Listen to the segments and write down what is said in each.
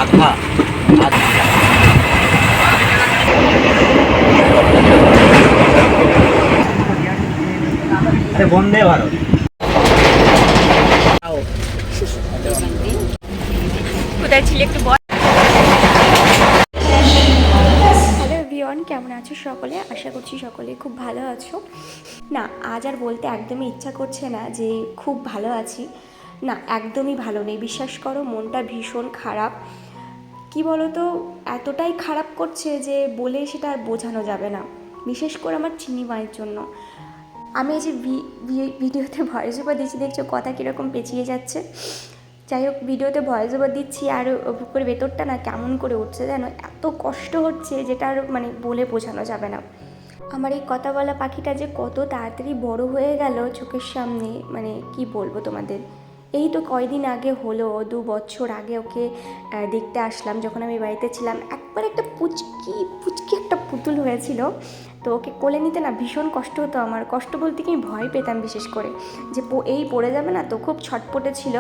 আধা আধা বন্দে ভারত। কোথায় ছিল একটু বল। হ্যালো এভরিওয়ান, কেমন আছো সকলে? আশা করছি সকলে খুব ভালো আছো। না, আজ আর বলতে একদমই ইচ্ছা করছে না যে খুব ভালো আছি। না, একদমই ভালো নেই, বিশ্বাস করো। মনটা ভীষণ খারাপ। কি বলো তো, এতটাই খারাপ করছে যে বলে সেটা আর বোঝানো যাবে না। বিশেষ করে আমার চিনি মায়ের জন্য। আমি এই যে ভিডিওতে ভয়েস ওভার দিচ্ছি, দেখছো কথা কীরকম পেঁচিয়ে যাচ্ছে। যাই হোক, ভিডিওতে ভয়েস ওভার দিচ্ছি আর করে ভেতরটা না কেমন করে উঠছে জানো, এত কষ্ট হচ্ছে যেটা আর মানে বলে বোঝানো যাবে না। আমার এই কথা বলা পাখিটা যে কত তাড়াতাড়ি বড় হয়ে গেল চোখের সামনে, মানে কি বলবো তোমাদের। এই তো কয়দিন আগে হলো, 2 বছর আগে ওকে দেখতে আসলাম যখন আমি বাড়িতে ছিলাম। একবার একটা পুচকি একটা পুতুল হয়েছিল। তো ওকে কোলে নিতে না ভীষণ কষ্ট হতো আমার। কষ্ট বলতে কি, ভয় পেতাম বিশেষ করে যে এই পড়ে যাবে না, তো খুব ছটপটে ছিল।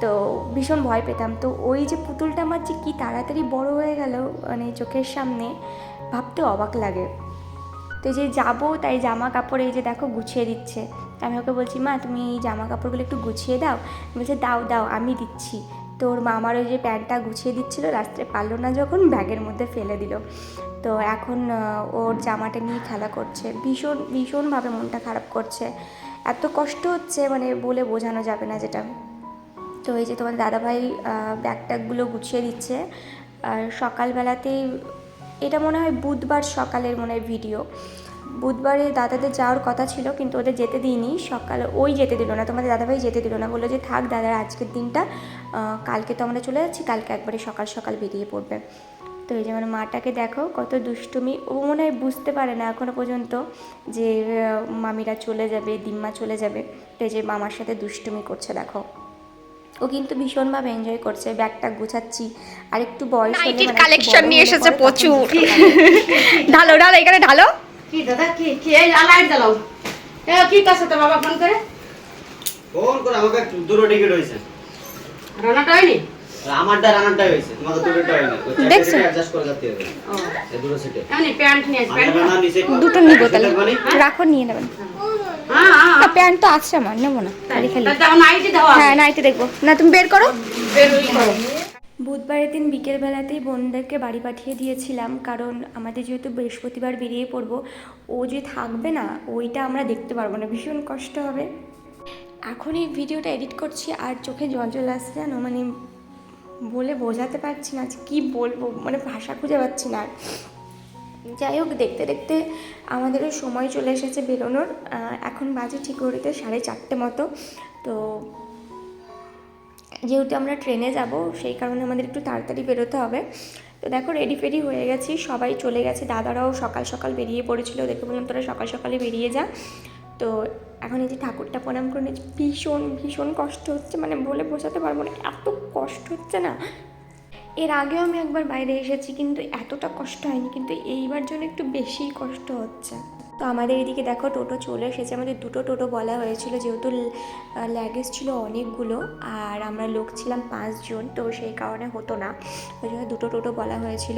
তো ভীষণ ভয় পেতাম। তো ওই যে পুতুলটা আমার যে কী তাড়াতাড়ি বড় হয়ে গেল মানে চোখের সামনে, ভাবতে অবাক লাগে। তো এই যে যাবো, তাই জামা কাপড় এই যে দেখো গুছিয়ে দিচ্ছে। আমি ওকে বলছি, মা তুমি এই জামা কাপড়গুলো একটু গুছিয়ে দাও। বলছে দাও দাও আমি দিচ্ছি। তো ওর মা আমার ওই যে প্যান্টটা গুছিয়ে দিচ্ছিলো, রাস্তায় পারলো না যখন ব্যাগের মধ্যে ফেলে দিল। তো এখন ওর জামাটা নিয়ে খেলা করছে। ভীষণভাবে মনটা খারাপ করছে। এত কষ্ট হচ্ছে মানে বলে বোঝানো যাবে না যেটা। তো এই যে তোমার দাদাভাই ব্যাগ ট্যাগগুলো গুছিয়ে দিচ্ছে। আর সকালবেলাতেই, এটা মনে হয় বুধবার সকালের মনে হয় ভিডিও। বুধবারে দাদাদের যাওয়ার কথা ছিল কিন্তু ওদের যেতে দিইনি। সকালে ওই যেতে দিল না, তোমাদের দাদাভাই যেতে দিল না, বললো যে থাক দাদার আজকের দিনটা, কালকে তো আমরা চলে যাচ্ছি, কালকে একবারে সকাল সকাল বেরিয়ে পড়বে। তো এই যে মানে মাটাকে দেখো কত দুষ্টুমি। ও মনে হয় বুঝতে পারে না এখনও পর্যন্ত যে মামিরা চলে যাবে, দিম্মা চলে যাবে। তো এই যে মামার সাথে দুষ্টুমি করছে দেখো। ও কিন্তু ভীষণভাবে এনজয় করছে। ব্যাগটা গুছাচ্ছি, আর একটু বয়স হলে নাইটির মানে কালেকশন নিয়ে এসেছে প্রচুর। ঢালো ঢালো এখানে ঢালো। কি দাদা কি কি এই লাইট জ্বালাও। এ কি কাছে তো বাবা ফোন করে আমাকে দুটো টিকিট হয়েছে। রান্নাটা হয়নি? আমারটা রান্নাটাই হয়েছে, তোমাদের দুটোটা হয়নি। ওই দেখছো? চ্যাপটা অ্যাডজাস্ট করে দিতে হবে। ও এই দুটো সেটে এমনি প্যান্ট নিয়ে আসবে। আমার রান্না নিচে দুটো নিবো তাহলে, রাখো নিয়ে নেবেন। হ্যাঁ হ্যাঁ না, প্যান্ট তো আছে আমার, নেবো না খালি খালি। দাও নাইটি দাও। হ্যাঁ নাইটি দেখবো না, তুমি বের করো। বেরোই করো। বুধবারের দিন বিকেলবেলাতেই বোনদেরকে বাড়ি পাঠিয়ে দিয়েছিলাম, কারণ আমাদের যেহেতু বৃহস্পতিবার বেরিয়ে পড়বো, ও যে থাকবে না ওইটা আমরা দেখতে পারবো না, ভীষণ কষ্ট হবে। এখন এই ভিডিওটা এডিট করছি আর চোখে জল চলে আসছে জানো, মানে বলে বোঝাতে পারছি না যে কী বলবো, মানে ভাষা খুঁজে পাচ্ছি না আর। যাই হোক, দেখতে দেখতে আমাদেরও সময় চলে এসেছে বেরোনোর। এখন বাজে ঠিক ঘড়িতে 4:30 মতো। তো যেহেতু আমরা ট্রেনে যাব সেই কারণে আমাদের একটু তাড়াতাড়ি বেরোতে হবে। তো দেখো রেডি ফেডি হয়ে গেছি, সবাই চলে গেছে। দাদারাও সকাল সকাল বেরিয়ে পড়েছিল, দেখে বললাম তোরা সকাল সকালে বেরিয়ে যা। তো এখন এই যে ঠাকুরটা প্রণাম করে নিয়েছি। ভীষণ ভীষণ কষ্ট হচ্ছে, মানে বলে বোঝাতে পারবো না, এত কষ্ট হচ্ছে না। এর আগেও আমি একবার বাইরে এসেছি কিন্তু এতটা কষ্ট হয়নি, কিন্তু এইবার জন্য একটু বেশি কষ্ট হচ্ছে। তো আমাদের এদিকে দেখো টোটো চলে এসেছে। আমাদের দুটো টোটো বলা হয়েছিল, যেহেতু লাগেজ ছিল অনেকগুলো আর আমরা লোক ছিলাম 5 জন, তো সেই কারণে হতো না, ওই জন্য দুটো টোটো বলা হয়েছিল।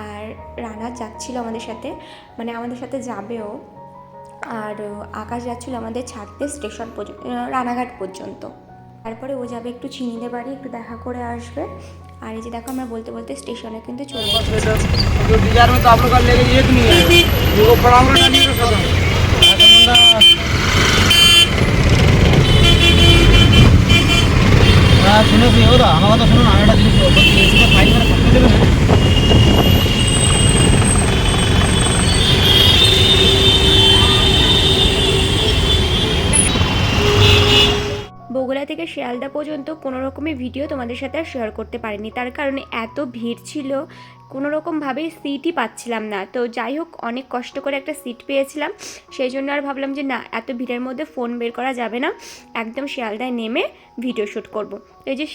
আর রানা যাচ্ছিল আমাদের সাথে, মানে আমাদের সাথে যাবেও। আর আকাশ যাচ্ছিলো আমাদের ছাড়তে স্টেশন পর্যন্ত, রানাঘাট পর্যন্ত। তারপরে ও যাবে একটু চিনিদের বাড়ি, একটু দেখা করে আসবে। আর এই যে দেখো আমরা বলতে বলতে স্টেশনে কিন্তু চলে শুনেছি ওরা আমার কথা শুনুন, আমি একটা জিনিস ফাইন করে থাকতে দেবে না। বগুড়া থেকে শিয়ালদা পর্যন্ত কোনো রকমের ভিডিও তোমাদের সাথে আর শেয়ার করতে পারিনি, তার কারণে এত ভিড় ছিল, কোনো রকমভাবেই সিটই পাচ্ছিলাম না। তো যাই হোক, অনেক কষ্ট করে একটা সিট পেয়েছিলাম, সেই জন্য আর ভাবলাম যে না, এত ভিড়ের মধ্যে ফোন বের করা যাবে না, একদম শিয়ালদায় নেমে ভিডিও শ্যুট করবো। তো এই যে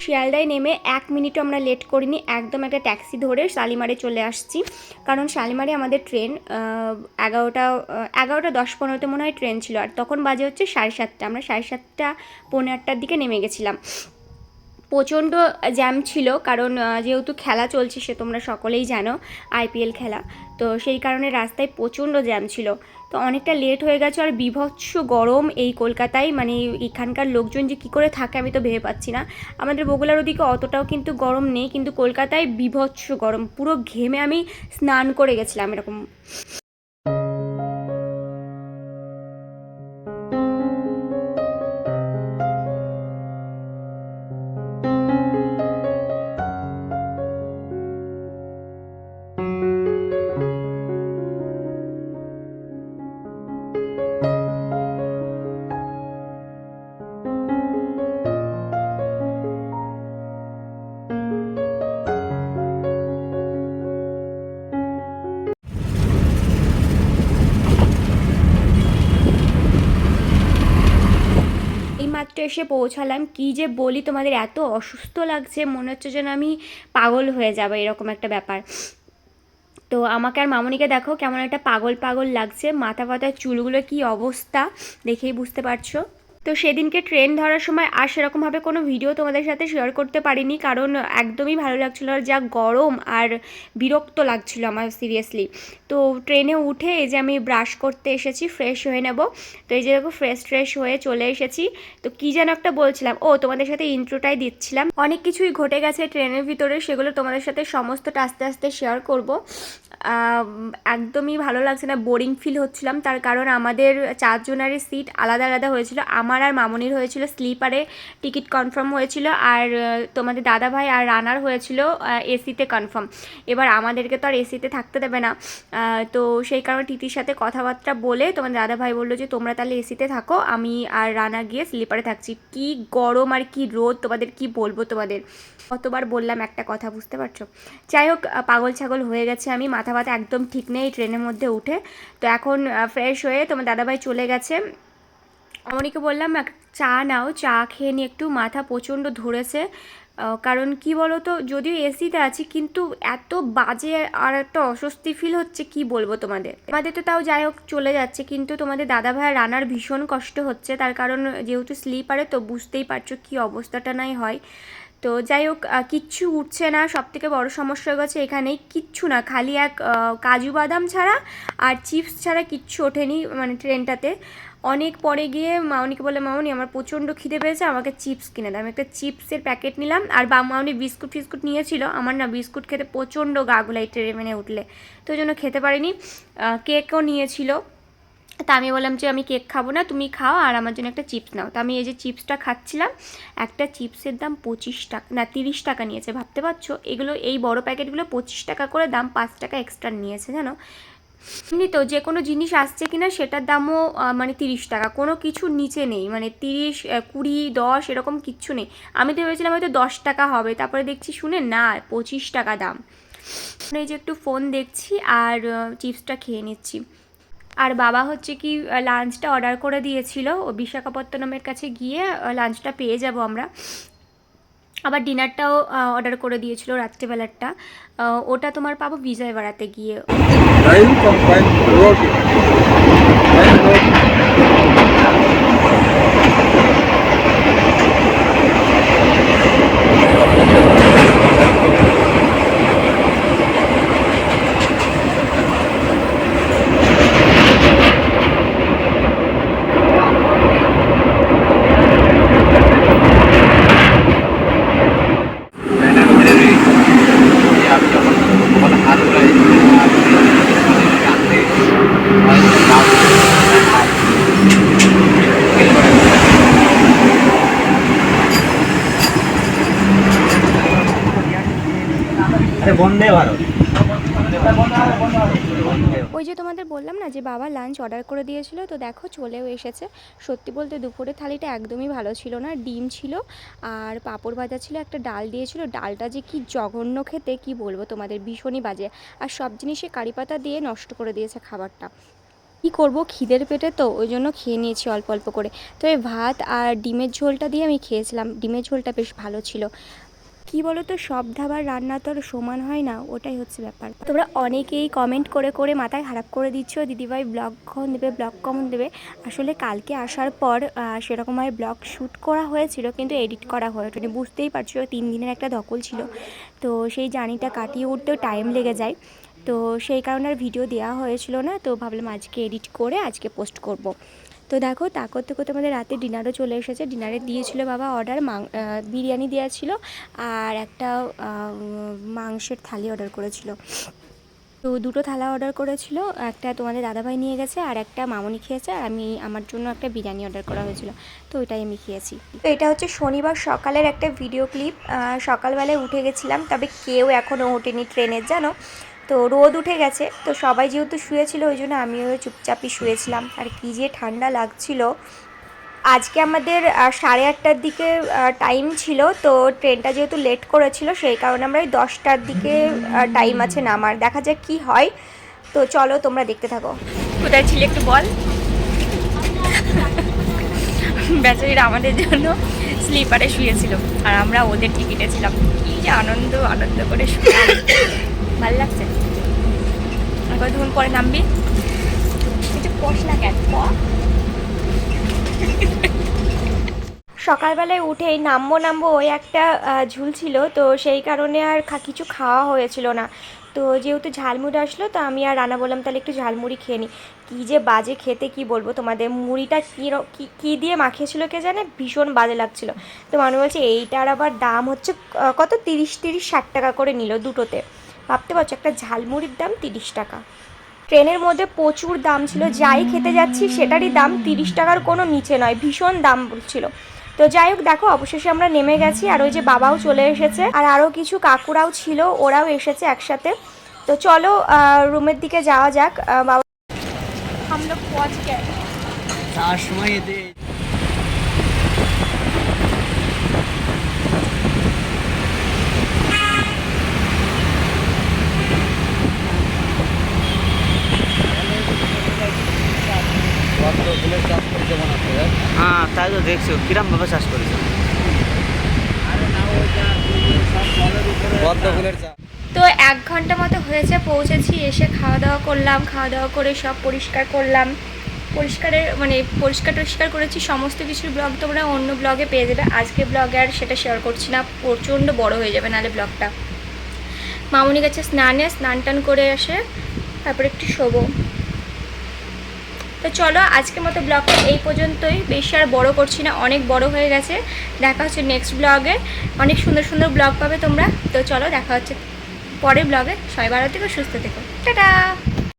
শিয়ালদায় নেমে 1 মিনিটও আমরা লেট করিনি, একদম একটা ট্যাক্সি ধরে শালিমারে চলে আসছি। কারণ শালিমারে আমাদের ট্রেন 11:10-15 মনে হয় ট্রেন ছিল, আর তখন বাজে হচ্ছে 7:30। আমরা 7:30 পৌনে 8টার দিকে নেমে গেছিলাম। প্রচণ্ড জ্যাম ছিল, কারণ যেহেতু খেলা চলছে সে তোমরা সকলেই জানো, আইপিএল খেলা, তো সেই কারণে রাস্তায় প্রচণ্ড জ্যাম ছিল। তো অনেকটা লেট হয়ে গেছে, আর বিভৎস গরম এই কলকাতায়, মানে এখানকার লোকজন যে কী করে থাকে আমি তো ভেবে পাচ্ছি না। আমাদের বগুড়ার ওদিকে অতটাও কিন্তু গরম নেই, কিন্তু কলকাতায় বিভৎস গরম, পুরো ঘেমে আমি স্নান করে গেছিলাম এরকম। এইমাত্র এসে পৌঁছালাম, কি যে বলি তোমাদের, এত অসুস্থ লাগছে, মনে হচ্ছে যেন আমি পাগল হয়ে যাবো, এরকম একটা ব্যাপার। তো আমাকে আর মামনিকে দেখো কেমন একটা পাগল পাগল লাগছে, মাথা ফাথার চুলগুলো কি অবস্থা দেখেই বুঝতে পারছো। তো সেদিনকে ট্রেন ধরার সময় আর সেরকমভাবে কোনো ভিডিও তোমাদের সাথে শেয়ার করতে পারিনি, কারণ একদমই ভালো লাগছিলো, আর যা গরম আর বিরক্ত লাগছিল আমার সিরিয়াসলি। তো ট্রেনে উঠে এই যে আমি ব্রাশ করতে এসেছি, ফ্রেশ হয়ে নেব। তো এই যে দেখো ফ্রেশ হয়ে চলে এসেছি। তো কী যেন একটা বলছিলাম, ও তোমাদের সাথে ইন্ট্রোটাই দিচ্ছিলাম। অনেক কিছুই ঘটে গেছে ট্রেনের ভিতরে, সেগুলো তোমাদের সাথে সমস্তটা আস্তে আস্তে শেয়ার করব। একদমই ভালো লাগছে না, বোরিং ফিল হচ্ছিলাম, তার কারণ আমাদের 4 জনেরই সিট আলাদা আলাদা হয়েছিল। আমার আর মামনির হয়েছিল স্লিপারে, টিকিট কনফার্ম হয়েছিল, আর তোমাদের দাদাভাই আর রানার হয়েছিল এসিতে কনফার্ম। এবার আমাদেরকে তো আর এসিতে থাকতে দেবে না, তো সেই কারণে টিটির সাথে কথাবার্তা বলে তোমাদের দাদাভাই বললো যে তোমরা তাহলে এসিতে থাকো, আমি আর রানা গিয়ে স্লিপারে থাকছি। কি গরম আর কি রোদ, তোমাদের কি বলবো, তোমাদের কতবার বললাম একটা কথা, বুঝতে পারছো। যাই হোক, পাগল ছাগল হয়ে গেছে আমি, মাথা ব্যথা একদম ঠিক নেই ট্রেনের মধ্যে উঠে। তো এখন ফ্রেশ হয়ে তোমার দাদাভাই চলে গেছে, অমনিকে বললাম চা নাও, চা খেয়ে নিয়ে একটু, মাথা প্রচণ্ড ধরেছে। কারণ কি বলো তো, যদিও এসিতে আছি কিন্তু এত বাজে আর একটা অস্বস্তি ফিল হচ্ছে, কি বলবো তোমাদের। আমাদের তো তাও যাই হোক চলে যাচ্ছে, কিন্তু তোমাদের দাদাভাই আর রানার ভীষণ কষ্ট হচ্ছে, তার কারণ যেহেতু স্লিপারে তো বুঝতেই পারছো কি অবস্থাটা নাই হয়। তো যাই হোক, কিচ্ছু উঠছে না, সবথেকে বড় সমস্যা হয়ে গেছে এখানেই, কিচ্ছু না, খালি এক কাজু বাদাম ছাড়া আর চিপস ছাড়া কিচ্ছু ওঠেনি মানে ট্রেনটাতে। অনেক পরে গিয়ে মামনিকে বলে, মামনি আমার প্রচণ্ড খিদে পেয়েছে, আমাকে চিপস কিনে দাও। আমি একটা চিপসের প্যাকেট নিলাম, আর মামনি বিস্কুট ফিস্কুট নিয়েছিল, আমার না বিস্কুট খেতে প্রচণ্ড গা গুলাই ট্রেনে উঠলে, তো ওই জন্য খেতে পারিনি। কেকও নিয়েছিল, তা আমি বললাম যে আমি কেক খাবো না, তুমি খাও আর আমার জন্য একটা চিপস নাও। তো আমি এই যে চিপসটা খাচ্ছিলাম, একটা চিপসের দাম 25 টাকা না 30 টাকা নিয়েছে, ভাবতে পারছো। এগুলো এই বড় প্যাকেটগুলো 25 টাকা করে দাম, 5 টাকা এক্সট্রা নিয়েছে জানো। এমনি তো যে কোনো জিনিস আসছে কিনা সেটার দামও মানে 30 টাকা, কোনো কিছুর নিচে নেই, মানে 30, 20, 10 এরকম কিচ্ছু নেই। আমি তো ভেবেছিলাম হয়তো 10 টাকা হবে, তারপরে দেখছি শুনে না 25 টাকা দাম। এই যে একটু ফোন দেখছি আর চিপসটা খেয়ে নিচ্ছি। আর বাবা হচ্ছে কি লাঞ্চটা অর্ডার করে দিয়েছিল, ও বিশাখাপত্তনমের কাছে গিয়ে লাঞ্চটা পেয়ে যাব আমরা। আবার ডিনারটাও অর্ডার করে দিয়েছিল রাত্রিবেলারটা, ওটা তোমার পাবো বিজয়বাড়াতে গিয়ে। বন্দে ভারত। ওই যে তোমাদের বললাম না যে বাবা লাঞ্চ অর্ডার করে দিয়েছিল, তো দেখো চলেও এসেছে। সত্যি বলতে দুপুরের থালিটা একদমই ভালো ছিল না, ডিম ছিল আর পাঁপড় ভাজা ছিল, একটা ডাল দিয়েছিল, ডালটা যে কি জঘন্য খেতে কি বলবো তোমাদের, ভীষণই বাজে। আর সব জিনিসে কারি পাতা দিয়ে নষ্ট করে দিয়েছে খাবারটা। কী করবো, খিদের পেটে তো ওই জন্য খেয়ে নিয়েছি অল্প অল্প করে। তো এই ভাত আর ডিমের ঝোলটা দিয়ে আমি খেয়েছিলাম, ডিমের ঝোলটা বেশ ভালো ছিল। কি বলো তো, সব ধাবার রান্না তো আর সমান হয় না, ওটাই হচ্ছে ব্যাপার। তোমরা অনেকেই কমেন্ট করে করে মাথায় খারাপ করে দিচ্ছ, দিদিভাই ব্লগ কখন দেবে, ব্লগ কখন দেবে। আসলে কালকে আসার পর সেরকমভাবে ব্লগ শ্যুট করা হয়েছিল, কিন্তু এডিট করা হয়ে ওঠেনি। বুঝতেই পারছো 3 দিনের একটা ধকল ছিল, তো সেই জার্নিটা কাটিয়ে উঠতেও টাইম লেগে যায়। তো সেই কারণে আর ভিডিও দেওয়া হয়েছিল না, তো ভাবলাম আজকে এডিট করে আজকে পোস্ট করব। তো দেখো, তা করতে করতে আমাদের রাতে ডিনারও চলে এসেছে। ডিনারে দিয়েছিল বাবা অর্ডার, বিরিয়ানি দেওয়া ছিল, আর একটা মাংসের থালি অর্ডার করেছিল। তো দুটো থালা অর্ডার করেছিল, একটা তোমাদের দাদাভাই নিয়ে গেছে, আর একটা মামনি খেয়েছে, আর আমার জন্য একটা বিরিয়ানি অর্ডার করা হয়েছিল, তো ওইটাই আমি খেয়েছি। তো এটা হচ্ছে শনিবার সকালের একটা ভিডিও ক্লিপ। সকালবেলায় উঠে গেছিলাম, তবে কেউ এখনও ওঠেনি ট্রেনের, জানো তো রোদ উঠে গেছে। তো সবাই যেহেতু শুয়েছিল, ওই জন্য আমিও চুপচাপই শুয়েছিলাম। আর কি যে ঠান্ডা লাগছিল। আজকে আমাদের 8:30টার দিকে টাইম ছিল, তো ট্রেনটা যেহেতু লেট করেছিল, সেই কারণে আমরা ওই 10টার দিকে টাইম আছে নামার। দেখা যাক কি হয়। তো চলো তোমরা দেখতে থাকো। কোথায় ছিলে একটু বল। বেচারিরা আমাদের জন্য স্লিপারে শুয়েছিল, আর আমরা ওদের টিকিটে ছিলাম। কি যে আনন্দ আনন্দ করে শুয়ে, ভালো লাগছে। কতক্ষণ পরে নামবি? কিছু কষ না কেন। সকালবেলায় উঠেই নামবো ওই একটা ঝুল ছিল, তো সেই কারণে আর কিছু খাওয়া হয়েছিল না। তো যেহেতু ঝালমুড়ি আসলো, তো আমি আর রানা বললাম তাহলে একটু ঝালমুড়ি খেয়ে নিই। কী যে বাজে খেতে, কি বলবো তোমাদের। মুড়িটা কী দিয়ে মাখিয়েছিল কে জানে, ভীষণ বাজে লাগছিল। তো মানুষ বলছে এইটার আবার দাম হচ্ছে কত, 30-60 টাকা করে নিল দুটোতে। ভাবতে পারছো একটা ঝালমুড়ির দাম 30 টাকা। ট্রেনের মধ্যে প্রচুর দাম ছিল, যাই খেতে যাচ্ছি সেটারই দাম 30 টাকার কোনো নিচে নয়, ভীষণ দাম বলছিল। তো যাই হোক, দেখো অবশেষে আমরা নেমে গেছি, আর ওই যে বাবাও চলে এসেছে, আর আরও কিছু কাকুরাও ছিল, ওরাও এসেছে একসাথে। তো চলো রুমের দিকে যাওয়া যাক। বাবা আমরা পৌঁছ গেছে তার সময় এতে হ্যাঁ, তাই তো দেখছো কিরম ভাবে চাষ করেছে। তো 1 ঘন্টা মতো হয়েছে পৌঁছেছি, এসে খাওয়া দাওয়া করলাম, খাওয়া দাওয়া করে সব পরিষ্কার করলাম। পরিষ্কার টরিষ্কার করেছি। সমস্ত কিছুর ব্লগ তোমরা অন্য ব্লগে পেয়ে যাবে। আজকে ব্লগে আর সেটা শেয়ার করছি না, প্রচণ্ড বড় হয়ে যাবে নাহলে ব্লগটা। মামুনি গেছে স্নান টান করে আসে, তারপরে একটু শোবো। তো চলো আজকের মতো ব্লগটা এই পর্যন্তই, বেশি আর বড় করছি না, অনেক বড় হয়ে গেছে। দেখা হচ্ছে নেক্সট ব্লগে, অনেক সুন্দর সুন্দর ব্লগ পাবে তোমরা। তো চলো দেখা হচ্ছে পরের ব্লগে। সবাই ভালো থেকো, সুস্থ থেকো, টাটা।